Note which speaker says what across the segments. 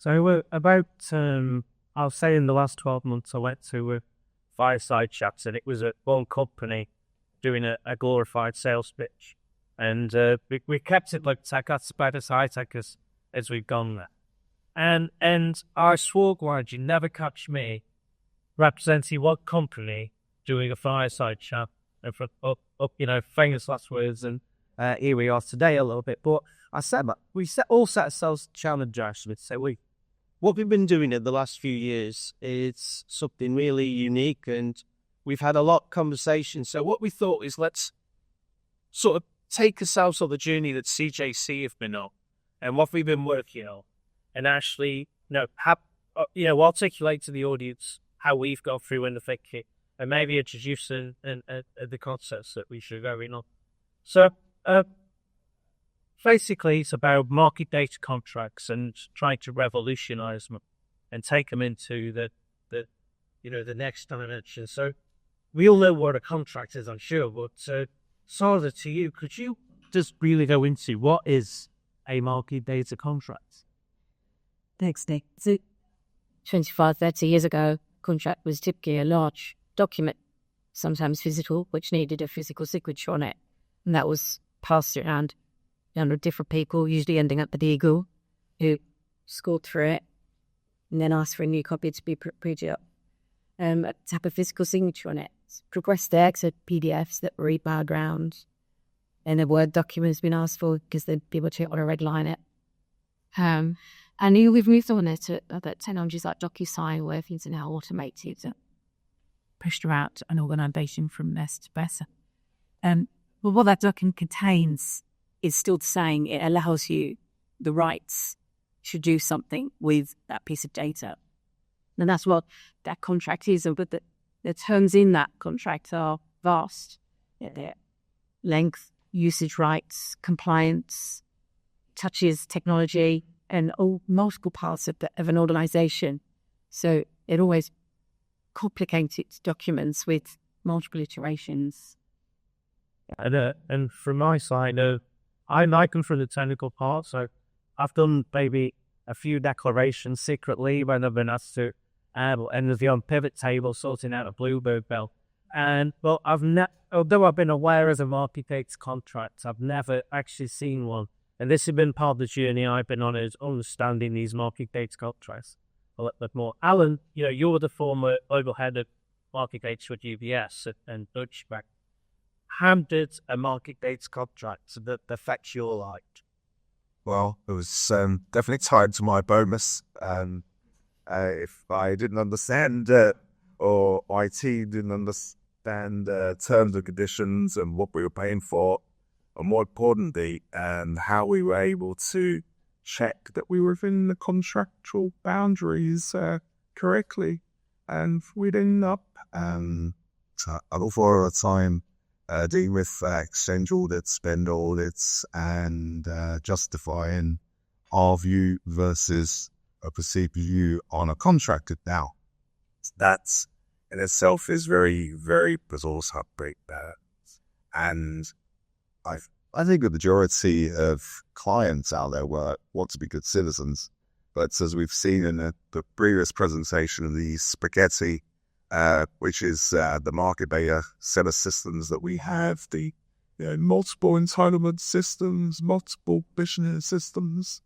Speaker 1: I'll say in the last 12 months, I went to a Fireside chat, and it was at one company doing a glorified sales pitch. And we kept it like tech. That's about as high tech as we've gone there. And I swore, glad you never catch me representing one company doing a Fireside chat and famous last words. And here we are today a little bit. But I said, we all set ourselves a challenge, actually, to say, what we've been doing in the last few years is something really unique, and we've had a lot of conversations. So what we thought is, let's sort of take ourselves on the journey that CJC have been on and what we've been working on, and actually, articulate to the audience how we've gone through in the thinking, and maybe introduce the concepts that we should go in on. So, basically, it's about market data contracts and trying to revolutionize them and take them into the next dimension. So we all know what a contract is, I'm sure, but Sandra, to you, could you just really go into what is a market data contract?
Speaker 2: Thanks, Nick. So 25, 30 years ago, contract was typically a large document, sometimes physical, which needed a physical signature on it. And that was passed around different people, usually ending up at the Eagle, who scored through it and then asked for a new copy to be printed up. To have a physical signature on it. Progressed there, so PDFs that were emailed around, and a Word document has been asked for because the people don't want to redline it. And we've moved on there to other technologies like DocuSign, where things are now automated and pushed around an organisation from best to better. But what that document contains is still saying it allows you the rights to do something with that piece of data. And that's what that contract is. But the terms in that contract are vast. Their length, usage rights, compliance, touches technology, and all multiple parts of an organisation. So it always complicates its documents with multiple iterations.
Speaker 1: And from my side, I come from the technical part, so I've done maybe a few declarations secretly when I've been asked to, and there's the on pivot table sorting out a Bluebird bell. But although I've been aware of the market data contracts, I've never actually seen one. And this has been part of the journey I've been on, is understanding these market data contracts a little bit more. Alan, you're the former global head of market data at UBS and Deutsche Bank. How did a market data contract that affect your life?
Speaker 3: Well, it was definitely tied to my bonus. If I didn't understand or IT didn't understand terms and conditions and what we were paying for, and more importantly, how we were able to check that we were within the contractual boundaries correctly, and we'd end up an awful lot of time dealing with exchange audits, spend audits, and justifying our view versus a perceived view on a contract. Now, that's in itself is very, very resource hungry, and I think the majority of clients out there want to be good citizens, but as we've seen in the previous presentation of the spaghetti, which is the market data set of systems that we have, the multiple entitlement systems, multiple business systems,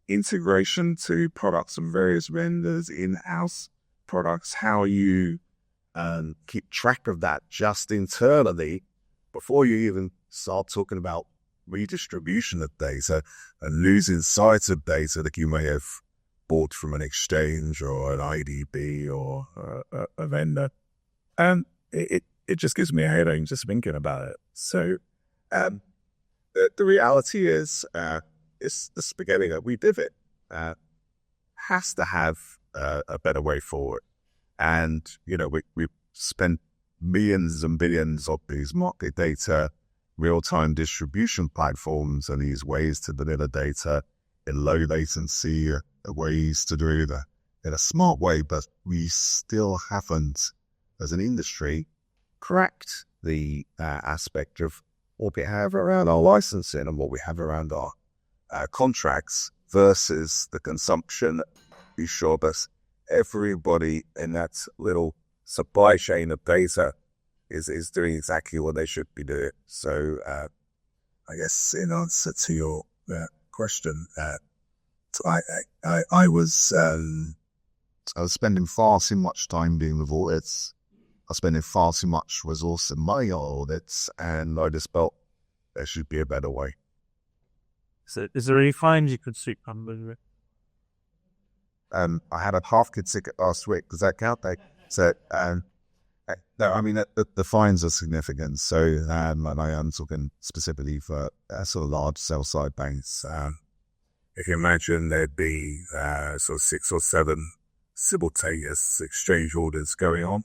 Speaker 3: integration to products from various vendors, in-house products, how you keep track of that just internally before you even start talking about redistribution of data and losing sight of data that you may have bought from an exchange or an IDB or a vendor. And it just gives me a headache just thinking about it. So the reality is it's the spaghetti that we divot has to have a better way forward. And, we spent millions and billions of these market data real-time distribution platforms and these ways to deliver data in low latency, ways to do it in a smart way, but we still haven't, as an industry, cracked the aspect of what we have around our licensing and what we have around our contracts versus the consumption. Be sure that everybody in that little supply chain of data is doing exactly what they should be doing. So I guess in answer to your question, I was spending far too much time doing the audits. I was spending far too much resource and money on audits, and I just felt there should be a better way.
Speaker 1: So is there any fines you could seek on?
Speaker 3: I had a half-kid ticket last week. Does that count? So, no, I mean, the fines are significant. So, and I am talking specifically for sort of large sell-side banks. If you imagine there'd be sort of 6 or 7 simultaneous exchange orders going on.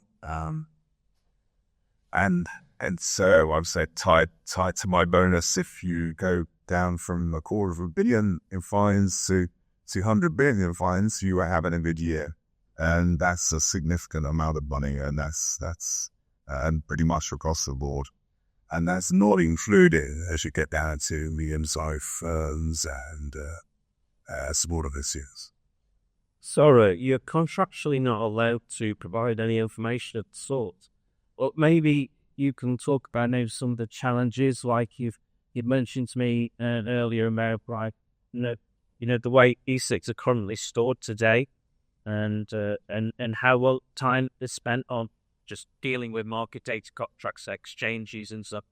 Speaker 3: And so I've said tied to my bonus, if you go down from $250 million in fines to 200 billion in fines, you are having a good year. And that's a significant amount of money, and that's pretty much across the board. And that's not included as you get down to medium-sized firms and smaller businesses.
Speaker 1: Sorry, you're contractually not allowed to provide any information of the sort. Well, maybe you can talk about now some of the challenges, like you've mentioned to me earlier about, right, the way E6 are currently stored today, and how well time is spent on just dealing with market data contracts, exchanges, and stuff.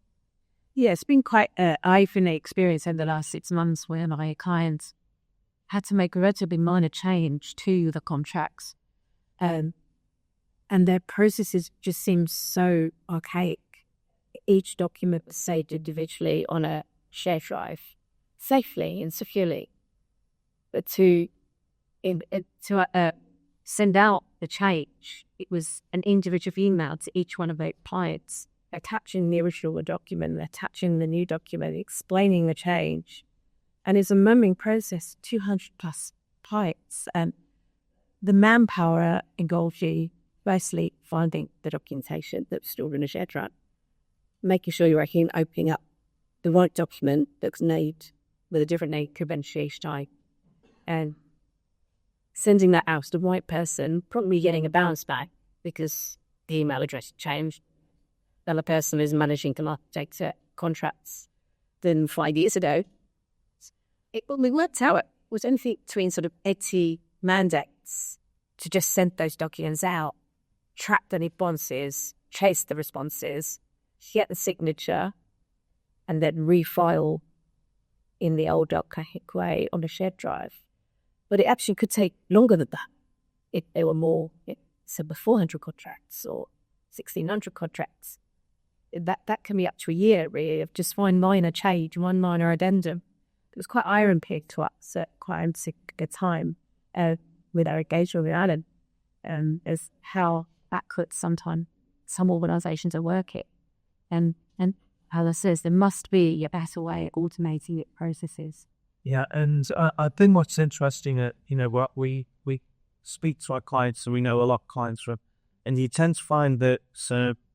Speaker 2: Yeah, it's been quite an eye-opening experience over the last 6 months where my clients had to make a relatively minor change to the contracts. And their processes just seem so archaic. Each document was saved individually on a shared drive, safely and securely. But to send out the change, it was an individual email to each one of our clients, attaching the original document, attaching the new document, explaining the change. And it's a mumbling process, 200 plus clients. And the manpower involves you firstly finding the documentation that's stored in a shared drive, making sure you're actually opening up the right document that's made with a different name credentiation type, and sending that out to the right person, probably getting a bounce back because the email address changed. The other person is managing to market data contracts than 5 years ago. We worked out it was anything between sort of 80 mandates to just send those documents out, track the responses, chase the responses, get the signature, and then refile in the old archaic way on a shared drive. But it actually could take longer than that if there were more, so 400 contracts or 1,600 contracts. That can be up to a year, really, of just one minor change, one minor addendum. It was quite iron-pig to us at quite a time with our engagement with Alan, as how that could sometimes some organisations are working. And as I says, there must be a better way of automating the processes.
Speaker 1: Yeah, and I think what's interesting, what we speak to our clients, and we know a lot of clients from, and you tend to find that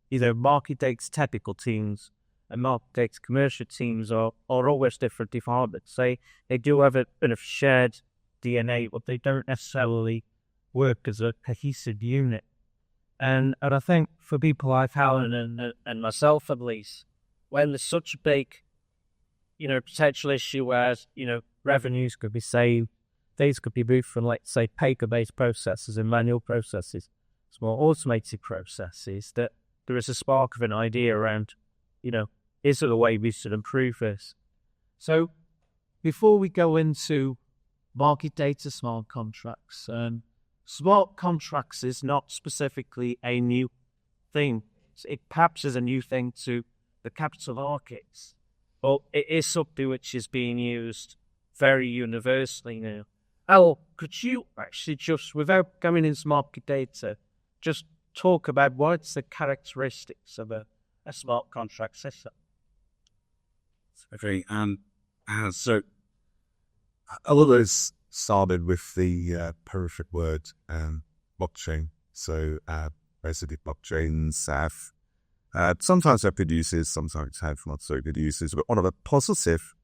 Speaker 1: either market data technical teams and market data commercial teams are always different departments. They do have a bit of shared DNA, but they don't necessarily work as a cohesive unit. And I think for people like Helen and myself at least, when there's such a big, potential issue where, revenues could be saved, these could be moved from, let's say, paper-based processes and manual processes to more automated processes, that there is a spark of an idea around, is there a way we should improve this? So before we go into market data smart contracts, smart contracts is not specifically a new thing. It perhaps is a new thing to the capital markets, but it is something which is being used very universally now. Al, could you actually just, without going into market data, just talk about what's the characteristics of a smart contract system?
Speaker 3: Okay, so a lot of this started with the horrific word blockchain. So basically blockchains have sometimes have good uses, sometimes have not so good uses, but one of the positive,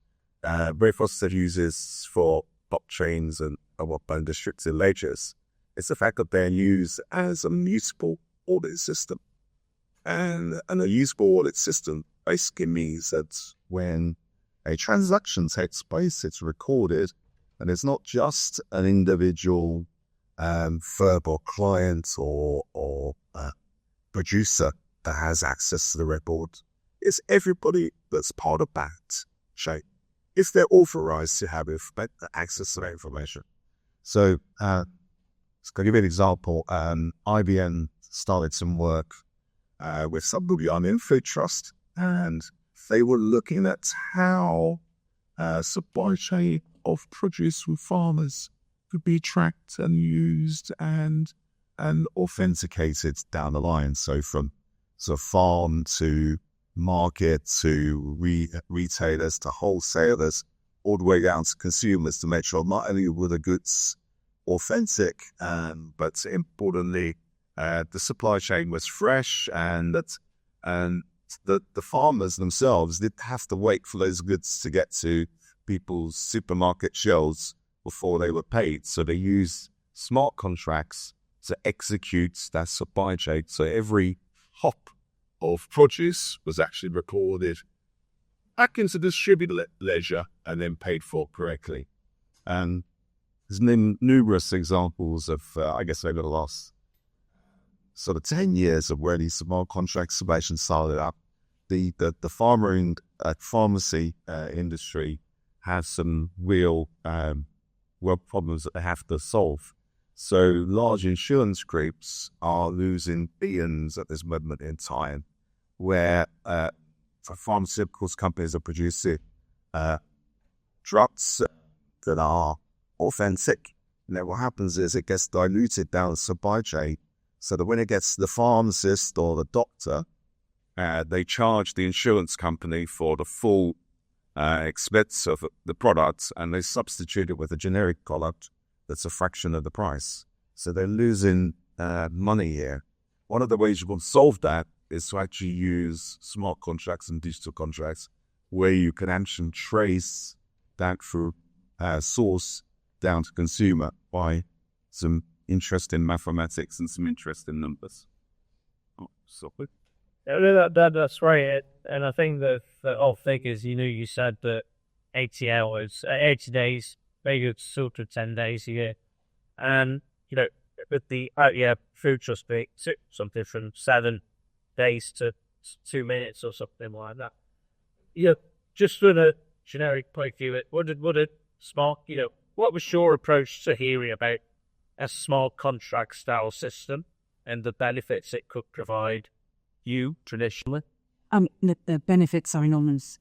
Speaker 3: very positive uses for blockchains and what distributed ledgers, it's the fact that they're used as a usable audit system. And a usable audit system basically means that when a transaction takes place, it's recorded, and it's not just an individual firm or client or producer that has access to the record. It's everybody that's part of that chain, if they're authorized to have access to that information. So, to give you an example, IBM started some work with somebody on Food Trust, and they were looking at how supply chain of produce from farmers could be tracked and used and authenticated down the line. So from farm to market to retailers to wholesalers, all the way down to consumers, to make sure not only were the goods authentic, but importantly, the supply chain was fresh, and the farmers themselves didn't have to wait for those goods to get to people's supermarket shelves before they were paid. So they used smart contracts to execute that supply chain. So every hop of produce was actually recorded back into the distributed ledger and then paid for correctly. And there's numerous examples of, I guess, over the last sort of 10 years of where these smart contracts have actually started up. The farmer and pharmacy industry has some real problems that they have to solve. So large insurance groups are losing billions at this moment in time, where pharmaceuticals companies are producing drugs that are authentic. And then what happens is it gets diluted down the supply chain, so that when it gets to the pharmacist or the doctor, they charge the insurance company for the full expense of the product, and they substitute it with a generic product that's a fraction of the price. So they're losing money here. One of the ways you can solve that is to actually use smart contracts and digital contracts, where you can actually trace that through source down to consumer by some interest in mathematics and some interest in numbers.
Speaker 1: That's right. And I think that all figures, you said that 80 hours, 80 days, maybe it's sort of 10 days a year. And, with the food trust bit, something from 7 days to 2 minutes or something like that. Just from a generic point of view, what was your approach to hearing about a smart contract style system and the benefits it could provide you traditionally?
Speaker 2: The benefits are enormous.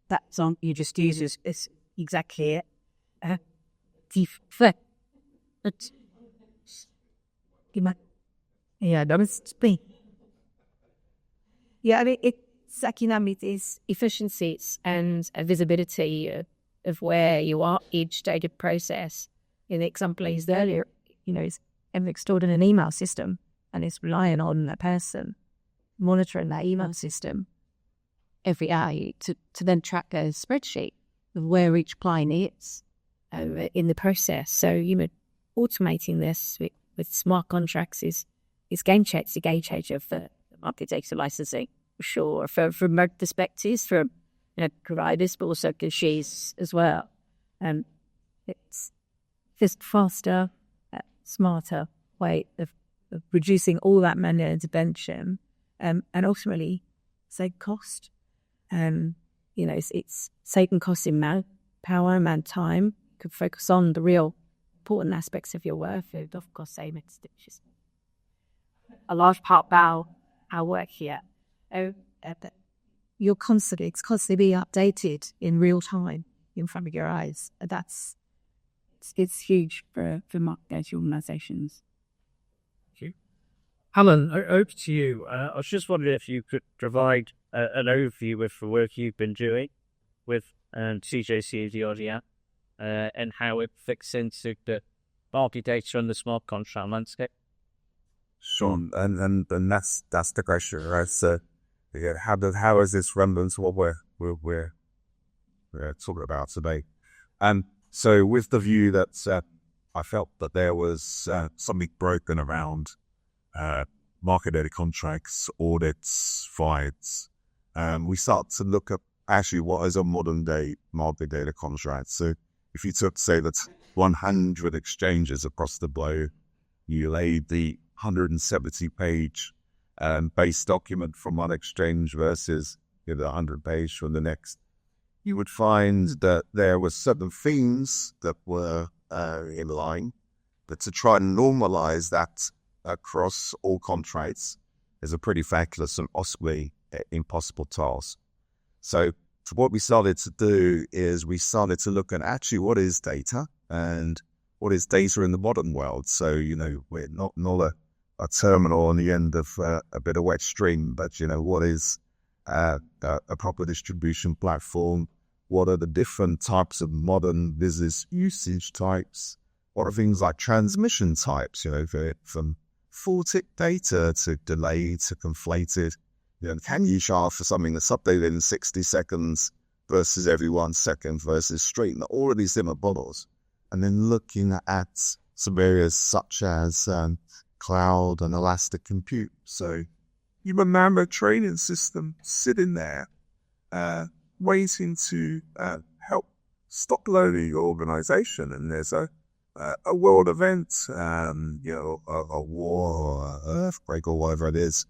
Speaker 2: That's on you just use is exactly it. That must be. Yeah, I mean, it is efficiencies and visibility of where you are each data process. In the example I used earlier, it's stored in an email system, and it's relying on a person monitoring that email system every hour to then track a spreadsheet of where each client is in the process. So, automating this with smart contracts is game changer for market data licensing, for sure, from both perspectives, from providers, but also cashiers as well. It's just faster, smarter way of reducing all that manual intervention, and ultimately save cost. It's saving costs in manpower, man-time. You can focus on the real important aspects of your work, of cost savings, which is a large part of our work here. It's constantly being updated in real time in front of your eyes. It's huge for market data organisations.
Speaker 1: Thank you. Alan, over to you. I was just wondering if you could provide an overview of the work you've been doing with CJCDRDA and how it fits into the market data and the smart contract landscape.
Speaker 3: Sure, and that's the question, right? So, how is this relevant to what we're talking about today? And So with the view that I felt that there was something broken around market data contracts, audits, FIDEs, we start to look at actually what is a modern day market data contract. So if you took, say, that's 100 exchanges across the globe, you laid the 170-page base document from one exchange versus the 100-page from the next, you would find that there were certain themes that were in line, but to try and normalize that across all contracts is a pretty feckless and possibly impossible task. So what we started to do is we started to look at actually what is data and what is data in the modern world. So, we're not a terminal on the end of a bit of wet string, but, what is a proper distribution platform? What are the different types of modern business usage types? What are things like transmission types, from full tick data to delayed to conflated? Can you charge for something that's updated in 60 seconds versus every 1 second versus straight? And all of these different models. And then looking at some areas such as cloud and elastic compute. So you remember a training system sitting there waiting to help stop loading your organization, and there's a world event, a war or an earthquake or whatever it is.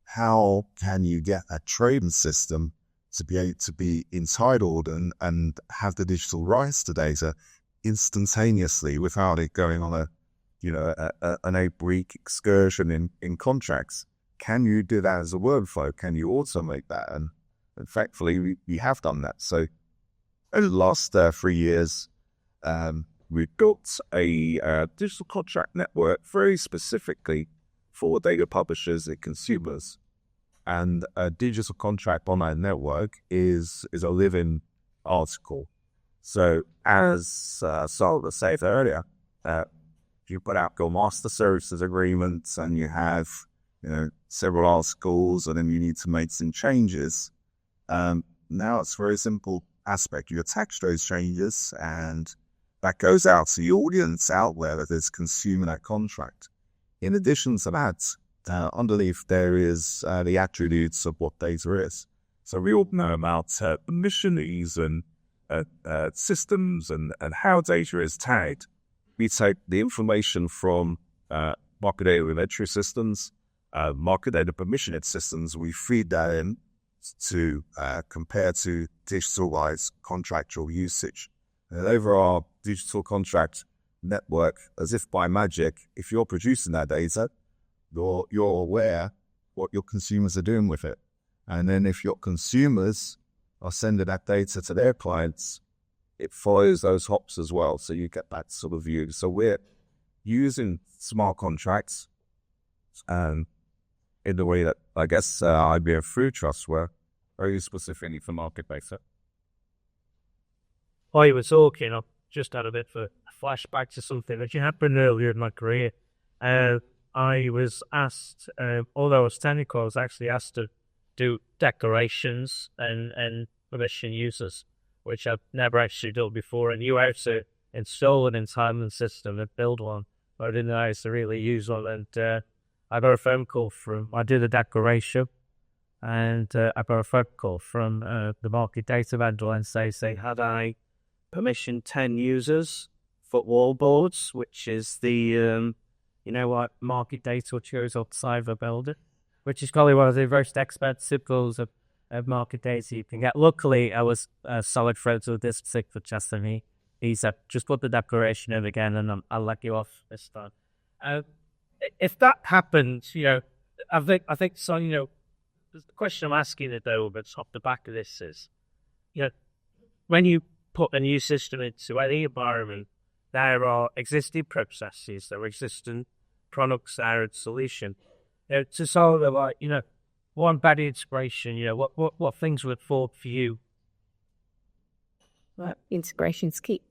Speaker 3: How can you get a trading system to be able to be entitled and have the digital rights to data instantaneously without it going on an 8-week excursion in contracts? Can you do that as a workflow? Can you automate that? And thankfully, we have done that. So over the last 3 years, we've built a digital contract network very specifically for data publishers and consumers. And a digital contract on that network is a living article. So as Salva said earlier, you put out your master services agreements and you have several articles, and then you need to make some changes. Now it's a very simple aspect. You attach those changes, and that goes out to the audience out there that is consuming that contract. In addition to that, underneath there is the attributes of what data is. So we all know about permissions and systems and how data is tagged. We take the information from market data inventory systems, market data permissioned systems. We feed that in to compare to digitalized contractual usage. And over our digital contract network, as if by magic, if you're producing that data, you're aware what your consumers are doing with it. And then if your consumers are sending that data to their clients, it follows those hops as well. So you get that sort of view. So we're using smart contracts in the way that I guess IBM Food Trusts were very specifically for market data.
Speaker 1: While you were talking, I've just had a bit of a flashback to something that happened earlier in my career. I was asked, although I was technical, I was actually asked to do declarations and permission users, which I've never actually done before. I knew how to install an entitlement system and build one, but I didn't know how to really use one. And I got a phone call I did a declaration, and I got a phone call from the market data vendor and saying, had I permissioned 10 users for wallboards, which is the, market data which goes on Cyber Builder, which is probably one of the most expensive tools of market data you can get. Luckily, I was solid friends with this particular gentleman. He said, just put the declaration in again and I'll let you off this time. If that happens, I think so, the question I'm asking it though, but off the back of this is, when you put a new system into any environment, there are existing processes, there are existing products, there are solution. To solve it, one bad integration, what things would fall for you?
Speaker 2: Well, integration's key.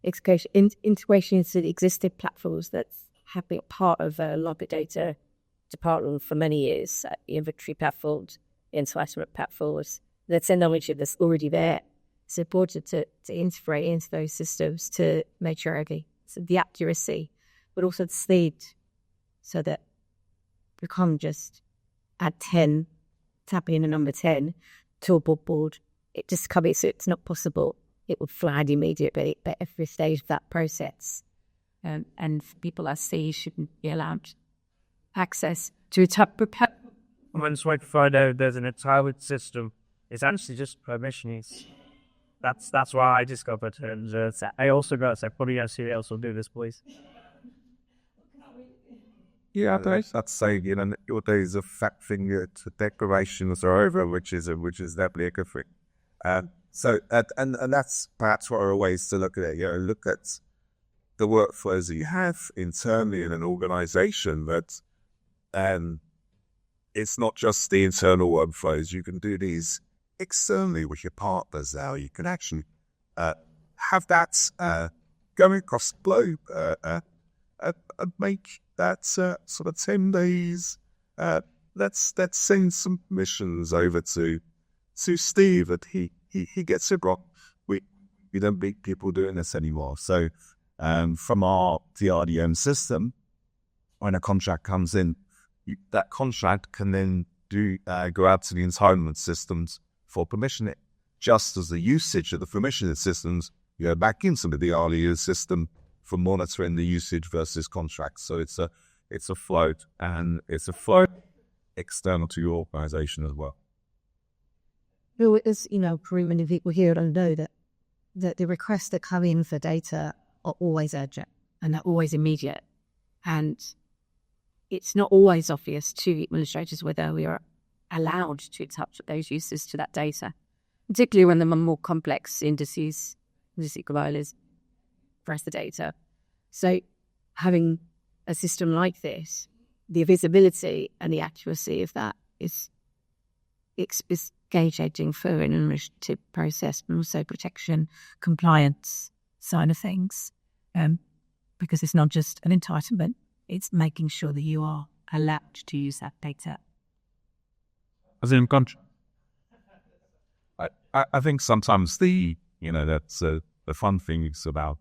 Speaker 2: Integration into the existing platforms that have been part of a market data department for many years, inventory platforms, entitlement platforms. That's a knowledge that's already there. it's important to integrate into those systems to make sure so the accuracy, but also the speed, so that we can't just add 10, tap in a number 10 to a board. It just comes, it's not possible. It would flag immediately at every stage of that process. And people I see shouldn't be allowed access to a type of
Speaker 1: Once we find out there's an entire system, it's actually just permissions. That's why I discovered, and I also got to say, probably somebody else will do this, please.
Speaker 3: Yeah, I'd say, your days of factoring to declarations are over, which is definitely a good thing. So that's perhaps one of the ways to look at it. Look at the workflows that you have internally in an organization. That it's not just the internal workflows. You can do these externally with your partners now. You can actually have that going across the globe and make that sort of 10 days. Let's send some permissions over to Steve that he gets it wrong. We don't make people doing this anymore. So from our DRDM system, when a contract comes in, that contract can then go out to the entitlement systems for permissioning, just as the usage of the permissioning systems go back into the DRDM system for monitoring the usage versus contracts. So it's a flow, and it's a flow external to your organization as well.
Speaker 2: Well, as pretty many people here don't know that the requests that come in for data are always urgent and they're always immediate, and it's not always obvious to administrators whether we are allowed to touch those users to that data, particularly when there are more complex indices compilers press the data. So having a system like this, the visibility and the accuracy of that is game-changing for an administrative process, but also protection, compliance side of things, because it's not just an entitlement, it's making sure that you are allowed to use that data.
Speaker 3: As in contract, I think sometimes that's the fun things about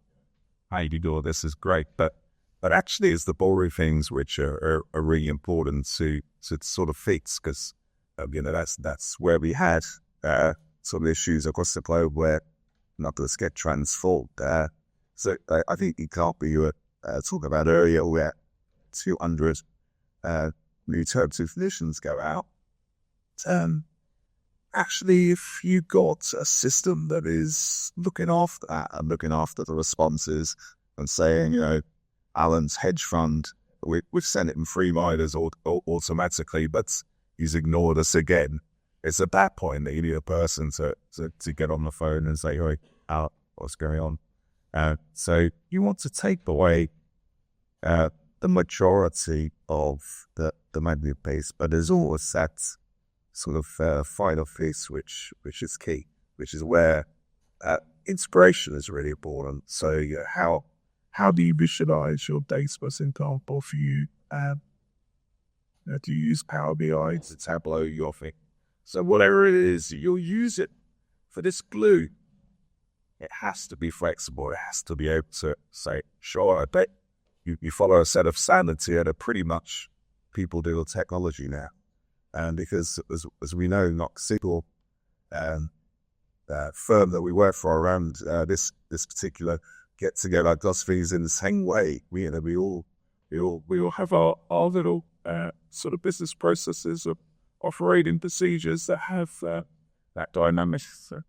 Speaker 3: how you do all this is great, but actually it's the boring things which are really important to sort of fix, because that's where we had some issues across the globe where numbers get transformed. So I think you can't be talking about earlier where 200 new terms and conditions go out. Actually, if you got a system that is looking after that and looking after the responses and saying, Alan's hedge fund, we've sent it in 3 minors automatically, but he's ignored us again. It's at that point that you need a person to get on the phone and say, "Hey, Alan, what's going on?" So you want to take away the majority of the manual pace, but there's always that sort of final piece which is key, which is where inspiration is really important. So how do you visualize your data, for example, for you? Do you use Power BI, to Tableau, your thing? So whatever it is, you'll use it for this glue. It has to be flexible. It has to be able to say, sure, I bet you follow a set of standards here that pretty much people do with technology now. And because as we know, not single firm that we work for around this particular get together does things in the same way. We all have our little sort of business processes of operating procedures that have that dynamic. So.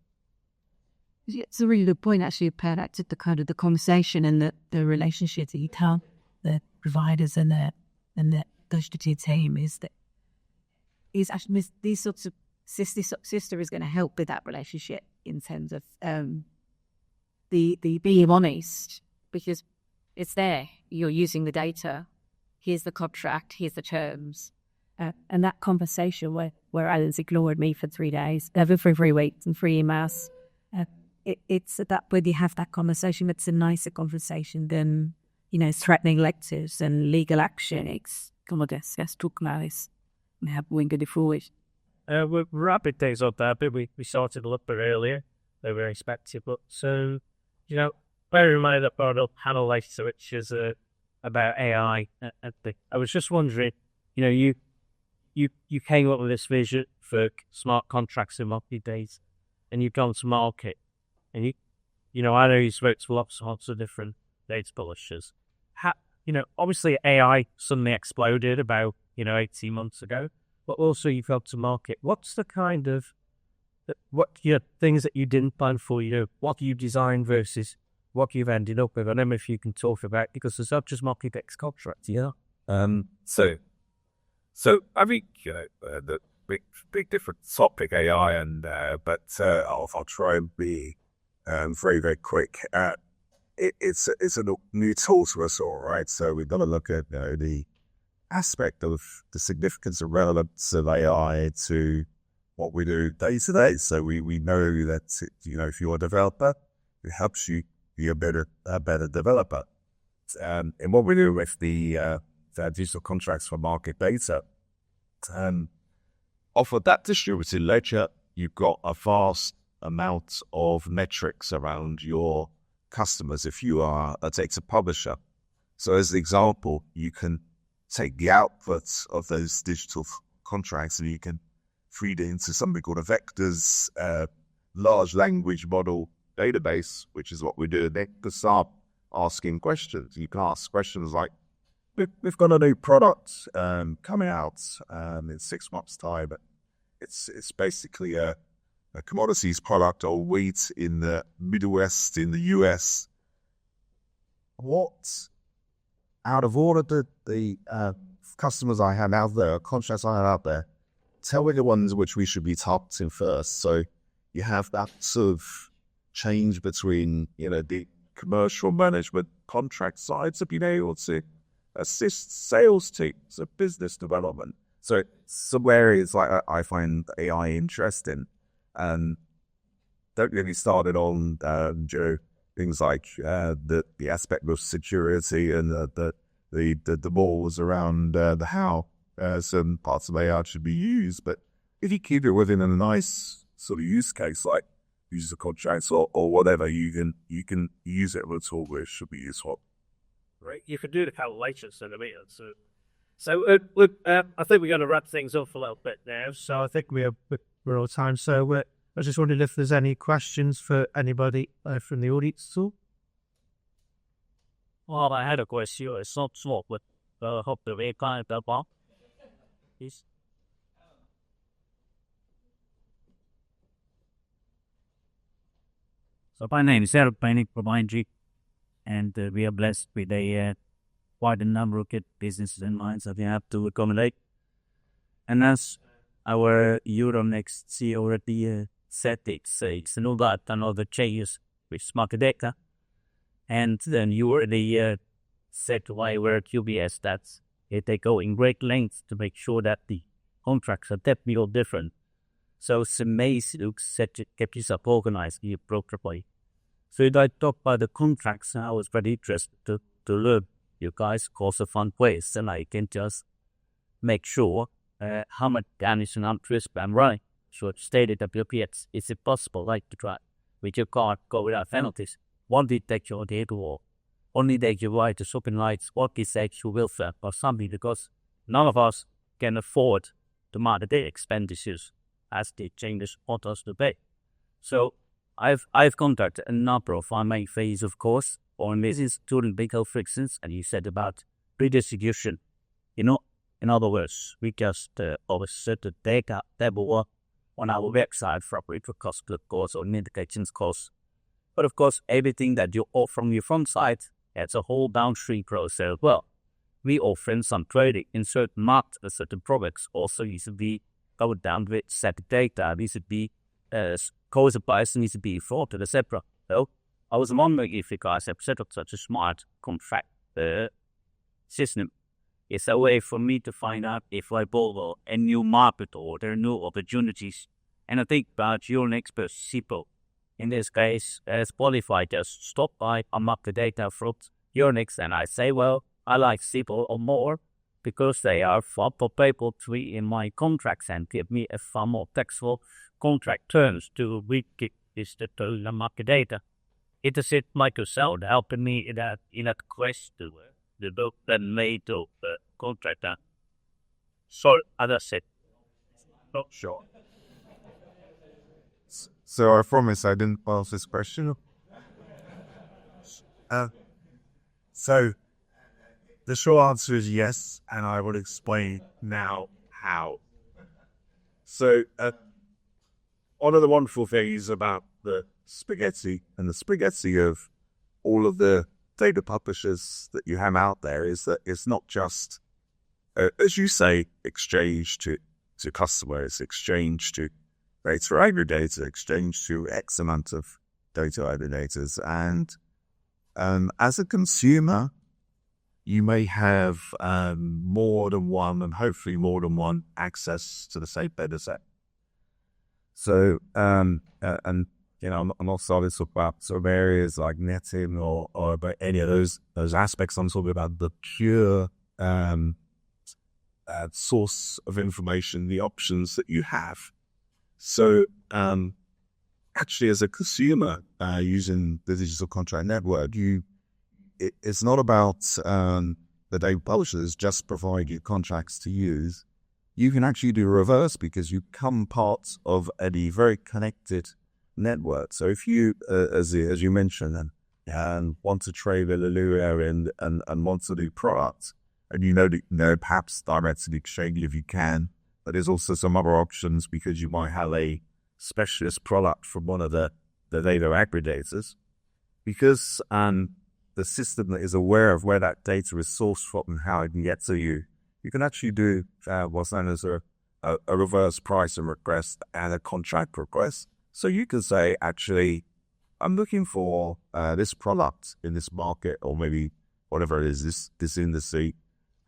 Speaker 2: It's a really good point, actually, Per. That's the kind of the conversation and the relationship that you tell the providers and the strategy team is actually these sorts of sister is going to help with that relationship in terms of the being honest, because it's there. You're using the data. Here's the contract. Here's the terms. And that conversation where Alan's ignored me for 3 days, for 3 weeks and 3 emails, it's at that point you have that conversation. It's a nicer conversation than, threatening lectures and legal action. It's, come on, let's talk about this and have we get it forward.
Speaker 1: We're wrapping things up there, but we started a little bit earlier. they were expected. But so, bear in mind that brought up panel later, which is about AI. I was just wondering, you came up with this vision for smart contracts in multi-days, and you've gone to market, and I know you spoke to lots of different data publishers. Obviously AI suddenly exploded about 18 months ago, but also you've gone to market. What's the kind of things that you didn't plan for? What you designed versus what you've ended up with. I don't know if you can talk about, because it's not just multi-text contracts.
Speaker 3: So I think the big different topic AI, and but I'll try and be very, very quick. It's a new tool to us all, right? So we've got to look at the aspect of the significance and relevance of AI to what we do day to day. So we know that if you're a developer, it helps you be a better developer. And what we do with the digital contracts for market data, off of that distributed ledger, you've got a vast amount of metrics around your customers if you are a data publisher. So as an example, you can take the outputs of those digital contracts and you can feed it into something called a vectors large language model database, which is what we do. Then you can start asking questions. You can ask questions like, we've got a new product coming out in 6 months' time. It's basically a commodities product or wheat in the Midwest in the US. What, out of all of the customers I have out there, contracts I have out there, tell me the ones which we should be targeting first. So you have that sort of change between, the commercial management contract sides of being able to assist sales teams of business development. So some areas like I find AI interesting, and don't get me started on things like the aspect of security and the balls around the how certain parts of AI should be used. But if you keep it within a nice sort of use case like user contracts or whatever, you can use it with a tool where it should be useful.
Speaker 1: Right, you can do the calculations in a minute. So look, I think we're going to wrap things up a little bit now. So I think we're all time. So I just wondered if there's any questions for anybody from the audience at all.
Speaker 4: Well, I had a question. It's not small, but hope the way kind of help. Please. So my name is Eric Panic from ING, and we are blessed with a quite a number of good businesses in mind that we have to accommodate. And as our Euronext CEO already said, it's no doubt another changes with smart data. And then you already said why we're at UBS that they go in great lengths to make sure that the contracts are definitely all different. So it's amazing to keep yourself organized appropriately. So I talked about the contracts, and I was very interested to learn you guys cause a fun place, and I can just make sure how much damage and interest I'm running. So it's stated at WPS, is it possible to try with your card go without penalties? One detect your data or only take your right to shopping rights, what is actual welfare or something, because none of us can afford to monitor their expenditures as the changes want us to pay. So I've contacted a number of our main fees, of course, on this is during big health frictions, and you said about redistribution. In other words, we just always set the data table on our website for operator cost, good cost, or indications cost. But of course, everything that you offer from your front side, it's a whole downstream process as well. We offer some trading in certain markets, certain products also needs to be covered down with set data, needs to be cost of price needs to be frauded, etc. So I was wondering if you guys have set up such a smart contract system. It's a way for me to find out if I bought a new market or there are new opportunities. And I think about your next people. In this case, as qualified, just stop by, unlock the data from Euronext, and I say, well, I like SQL or more because they are far more able to in my contracts and give me a far more taxable contract terms to
Speaker 1: is the tool and market data. It is it Microsoft helping me in that quest to develop the made of contract. So, as I said, not sure.
Speaker 3: So I promise I didn't pass this question. So the short answer is yes, and I will explain now how. So one of the wonderful things about the spaghetti of all of the data publishers that you have out there is that it's not just, as you say, exchange to customers, exchange to data aggregator, exchange to X amount of data aggregators. And as a consumer, you may have more than one, and hopefully more than one, access to the same data set. So, and I'm not starting to talk about sort of areas like netting or about any of those aspects. I'm talking about the pure source of information, the options that you have. So, actually, as a consumer using the digital contract network, it's not about the data publishers just provide you contracts to use. You can actually do reverse because you become part of a very connected network. So if you, as you mentioned, and want to trade a Lulu area and want to do products, and perhaps directly exchange if you can, but there's also some other options because you might have a specialist product from one of the data aggregators. Because the system is aware of where that data is sourced from and how it can get to you, you can actually do what's known as a reverse pricing request and a contract request. So you can say, actually, I'm looking for this product in this market, or maybe whatever it is, this industry,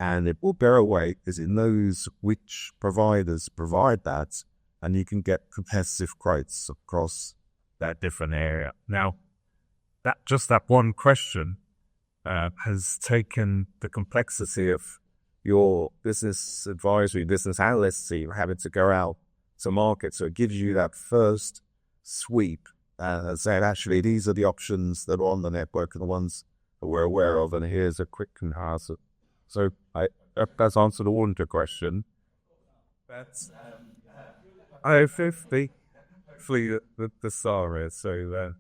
Speaker 3: and it will bear away because it knows which providers provide that, and you can get competitive quotes across that different area. Now, that one question has taken the complexity of your business advisory, business analyst team having to go out to market. So it gives you that first sweep saying, actually, these are the options that are on the network and the ones that we're aware of, and here's a quick comparison. So that's answered all of the question. That's 50 for the star is. So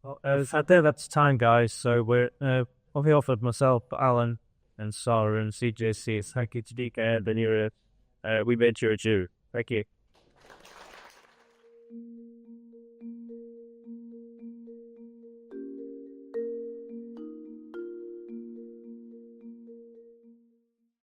Speaker 1: Well, I think that's time, guys. So we're on behalf of myself, Alan, and Sarah, and CJC, thank you to DKF2024. We bid you adieu. Thank you.